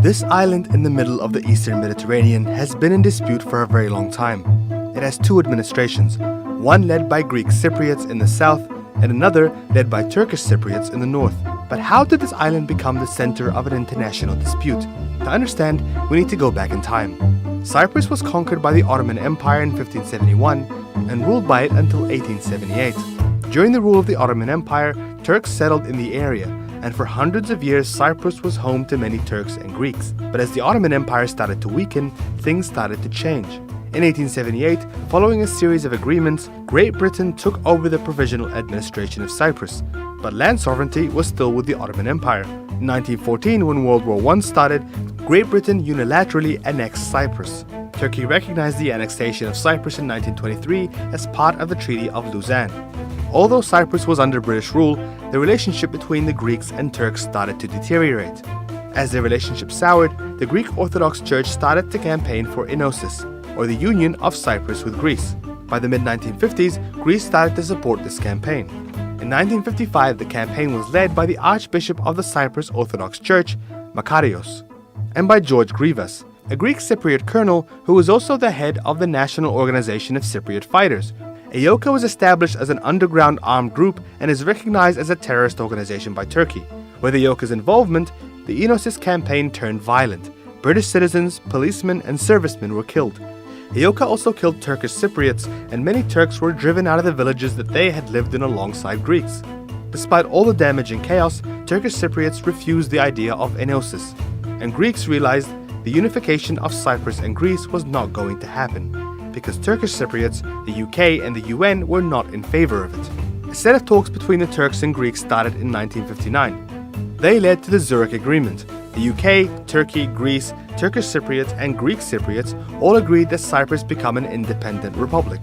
This island in the middle of the Eastern Mediterranean has been in dispute for a very long time. It has two administrations, one led by Greek Cypriots in the south and another led by Turkish Cypriots in the north. But how did this island become the center of an international dispute? To understand, we need to go back in time. Cyprus was conquered by the Ottoman Empire in 1571 and ruled by it until 1878. During the rule of the Ottoman Empire, Turks settled in the area, and for hundreds of years Cyprus was home to many Turks and Greeks. But as the Ottoman Empire started to weaken, things started to change. In 1878, following a series of agreements, Great Britain took over the provisional administration of Cyprus, but land sovereignty was still with the Ottoman Empire. In 1914, when World War I started, Great Britain unilaterally annexed Cyprus. Turkey recognized the annexation of Cyprus in 1923 as part of the Treaty of Lausanne. Although Cyprus was under British rule, the relationship between the Greeks and Turks started to deteriorate. As their relationship soured, the Greek Orthodox Church started to campaign for enosis, or the union of Cyprus with Greece. By the mid-1950s, Greece started to support this campaign. In 1955, the campaign was led by the Archbishop of the Cyprus Orthodox Church, Makarios, and by George Grivas, a Greek Cypriot colonel who was also the head of the National Organization of Cypriot Fighters. EOKA was established as an underground armed group and is recognized as a terrorist organization by Turkey. With EOKA's involvement, the Enosis campaign turned violent. British citizens, policemen, and servicemen were killed. EOKA also killed Turkish Cypriots, and many Turks were driven out of the villages that they had lived in alongside Greeks. Despite all the damage and chaos, Turkish Cypriots refused the idea of enosis, and Greeks realized the unification of Cyprus and Greece was not going to happen, because Turkish Cypriots, the UK, and the UN were not in favor of it. A set of talks between the Turks and Greeks started in 1959. They led to the Zurich Agreement. The UK, Turkey, Greece, Turkish Cypriots, and Greek Cypriots all agreed that Cyprus become an independent republic.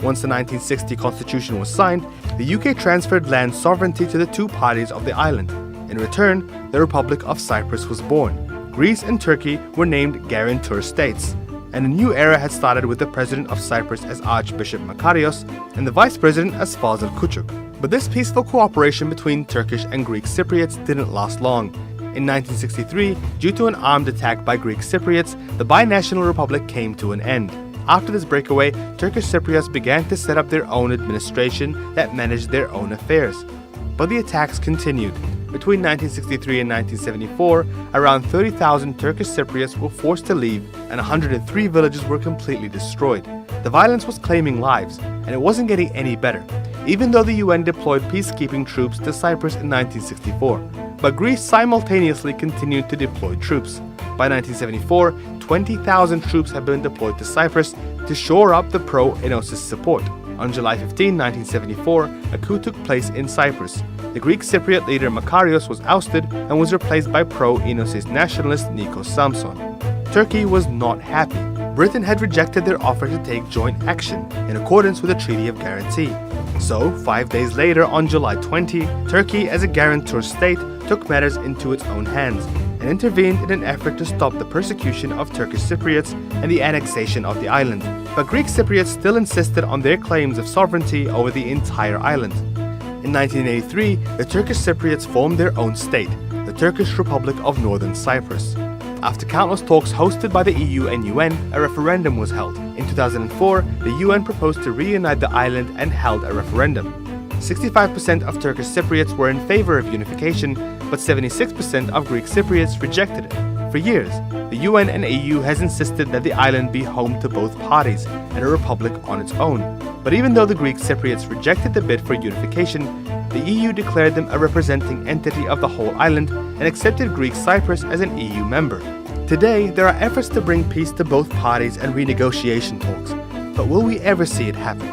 Once the 1960 constitution was signed, the UK transferred land sovereignty to the two parties of the island. In return, the Republic of Cyprus was born. Greece and Turkey were named guarantor states, and a new era had started with the president of Cyprus as Archbishop Makarios and the vice president as Fazıl Küçük. But this peaceful cooperation between Turkish and Greek Cypriots didn't last long. In 1963, due to an armed attack by Greek Cypriots, the binational republic came to an end. After this breakaway, Turkish Cypriots began to set up their own administration that managed their own affairs. But the attacks continued. Between 1963 and 1974, around 30,000 Turkish Cypriots were forced to leave and 103 villages were completely destroyed. The violence was claiming lives, and it wasn't getting any better, even though the UN deployed peacekeeping troops to Cyprus in 1964. But Greece simultaneously continued to deploy troops. By 1974, 20,000 troops had been deployed to Cyprus to shore up the pro-Enosis support. On July 15, 1974, a coup took place in Cyprus. The Greek Cypriot leader Makarios was ousted and was replaced by pro-Enosis nationalist Nikos Samson. Turkey was not happy. Britain had rejected their offer to take joint action in accordance with the Treaty of Guarantee. So, 5 days later, on July 20, Turkey, as a guarantor state, took matters into its own hands and intervened in an effort to stop the persecution of Turkish Cypriots and the annexation of the island. But Greek Cypriots still insisted on their claims of sovereignty over the entire island. In 1983, the Turkish Cypriots formed their own state, the Turkish Republic of Northern Cyprus. After countless talks hosted by the EU and UN, a referendum was held. In 2004, the UN proposed to reunite the island and held a referendum. 65% of Turkish Cypriots were in favor of unification, but 76% of Greek Cypriots rejected it. For years, the UN and EU has insisted that the island be home to both parties and a republic on its own. But even though the Greek Cypriots rejected the bid for unification, the EU declared them a representing entity of the whole island and accepted Greek Cyprus as an EU member. Today, there are efforts to bring peace to both parties and renegotiation talks, but will we ever see it happen?